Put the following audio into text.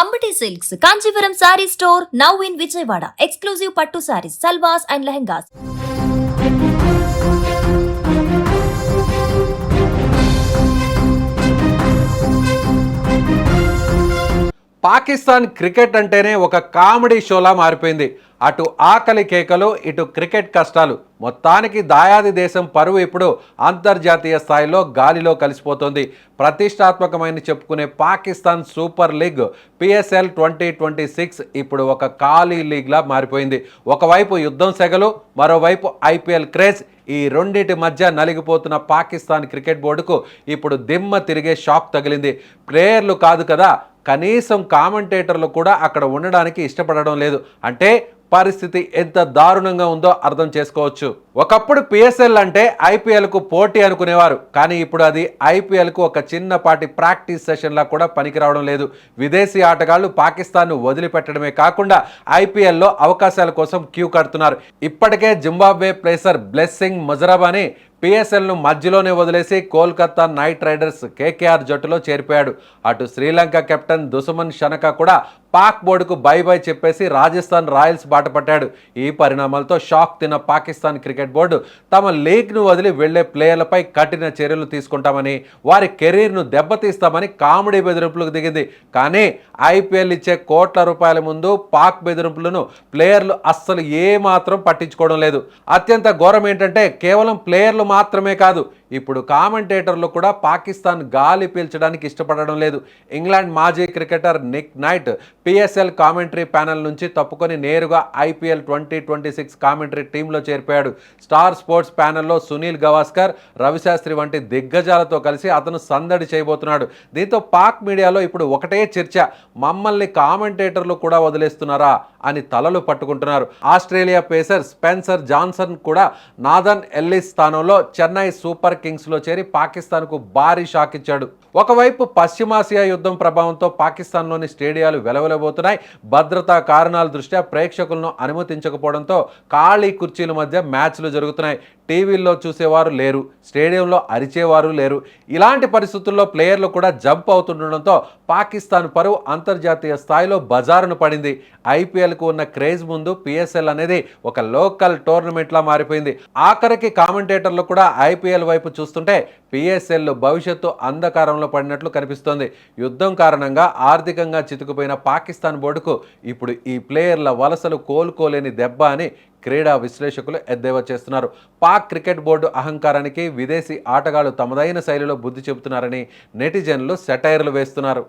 Amity Silks, Kanchipuram Saree Store, now in Vijayawada. Exclusive Pattu Sarees, Salwas and Lehengas. Pakistan cricket అంటేనే ఒక comedy shola మారిపోయింది. అటు ఆకలి కేకలు, ఇటు క్రికెట్ కష్టాలు. మొత్తానికి దాయాది దేశం పరువు ఇప్పుడు అంతర్జాతీయ స్థాయిలో గాలిలో కలిసిపోతుంది. ప్రతిష్టాత్మకమైన చెప్పుకునే పాకిస్తాన్ సూపర్ లీగ్ PSL 2026 ఇప్పుడు ఒక ఖాళీ లీగ్లా మారిపోయింది. ఒకవైపు యుద్ధం సెగలు, మరోవైపు IPL క్రేజ్. ఈ రెండింటి మధ్య నలిగిపోతున్న పాకిస్తాన్ క్రికెట్ బోర్డుకు ఇప్పుడు దిమ్మ తిరిగే షాక్ తగిలింది. ప్లేయర్లు కాదు కదా, కనీసం కామెంటేటర్లు కూడా అక్కడ ఉండడానికి ఇష్టపడడం లేదు. అంటే పరిస్థితి ఎంత దారుణంగా ఉందో అర్థం చేసుకోవచ్చు. ఒకప్పుడు PSL అంటే IPLకు పోటీ అనుకునేవారు, కానీ ఇప్పుడు అది IPLకు ఒక చిన్నపాటి ప్రాక్టీస్ సెషన్లా కూడా పనికిరావడం లేదు. విదేశీ ఆటగాళ్లు పాకిస్తాన్ను వదిలిపెట్టడమే కాకుండా IPLలో అవకాశాల కోసం క్యూ కడుతున్నారు. ఇప్పటికే జింబాబ్వే పేసర్ బ్లెస్సింగ్ ముజరబాని PSLను మధ్యలోనే వదిలేసి కోల్కతా నైట్ రైడర్స్ KKR జట్టులో చేరిపోయాడు. అటు శ్రీలంక కెప్టెన్ దుసుమన్ షనక కూడా పాక్ బోర్డుకు బై బై చెప్పేసి రాజస్థాన్ రాయల్స్ బాట పట్టాడు. ఈ పరిణామాలతో షాక్ తిన్న పాకిస్తాన్ క్రికెట్ బోర్డు తమ లీగ్ను వదిలి వెళ్లే ప్లేయర్లపై కఠిన చర్యలు తీసుకుంటామని, వారి కెరీర్ను దెబ్బతీస్తామని కామెడీ బెదిరింపులకు దిగింది. కానీ IPL ఇచ్చే కోట్ల రూపాయల ముందు పాక్ బెదిరింపులను ప్లేయర్లు అస్సలు ఏమాత్రం పట్టించుకోవడం లేదు. అత్యంత ఘోరం ఏంటంటే కేవలం ప్లేయర్లు మాత్రమే కాదు, ఇప్పుడు కామెంటేటర్లు కూడా పాకిస్తాన్ గాలి పీల్చడానికి ఇష్టపడడం లేదు. ఇంగ్లాండ్ మాజీ cricketer Nick night PSL commentary panel నుంచి తప్పుకొని నేరుగా IPL 2026 కామెంటరీ టీంలో చేరిపోయాడు. స్టార్ స్పోర్ట్స్ ప్యానెల్లో సునీల్ గవాస్కర్, రవిశాస్త్రి వంటి దిగ్గజాలతో కలిసి అతను సందడి చేయబోతున్నాడు. దీంతో పాక్ మీడియాలో ఇప్పుడు ఒకటే చర్చ, మమ్మల్ని కామెంటేటర్లు కూడా వదిలేస్తున్నారా అని తలలు పట్టుకుంటున్నారు. ఆస్ట్రేలియా పేసర్ స్పెన్సర్ జాన్సన్ కూడా నాథన్ ఎల్లిస్ స్థానంలో చెన్నై సూపర్ కింగ్స్లో చేరి పాకిస్తాన్కు భారీ షాక్ ఇచ్చాడు. ఒకవైపు పశ్చిమాసియా యుద్ధం ప్రభావంతో పాకిస్తాన్లోని స్టేడియాలు వెలవెలబోతున్నాయి. భద్రతా కారణాల దృష్ట్యా ప్రేక్షకులను అనుమతించకపోవడంతో ఖాళీ కుర్చీల మధ్య మ్యాచ్లు జరుగుతున్నాయి. టీవీల్లో చూసేవారు లేరు, స్టేడియంలో అరిచేవారు లేరు. ఇలాంటి పరిస్థితుల్లో ప్లేయర్లు కూడా జంప్ అవుతుండడంతో పాకిస్తాన్ పరువు అంతర్జాతీయ స్థాయిలో బజారును పడింది. IPLకు ఉన్న క్రేజ్ ముందు PSL అనేది ఒక లోకల్ టోర్నమెంట్లా మారిపోయింది. ఆఖరికి కామెంటేటర్లు కూడా IPL వైపు చూస్తుంటే PSL భవిష్యత్తు అంధకారంలో పడినట్లు కనిపిస్తోంది. యుద్ధం కారణంగా ఆర్థికంగా చితుకుపోయిన పాకిస్తాన్ బోర్డుకు ఇప్పుడు ఈ ప్లేయర్ల వలసలు కోలుకోలేని దెబ్బ అని క్రీడా విశ్లేషకులు ఎద్దేవా చేస్తున్నారు. పాక్ క్రికెట్ బోర్డు అహంకారానికి విదేశీ ఆటగాళ్లు తమదైన శైలిలో బుద్ధి చెబుతున్నారని నెటిజన్లు సెటైర్లు వేస్తున్నారు.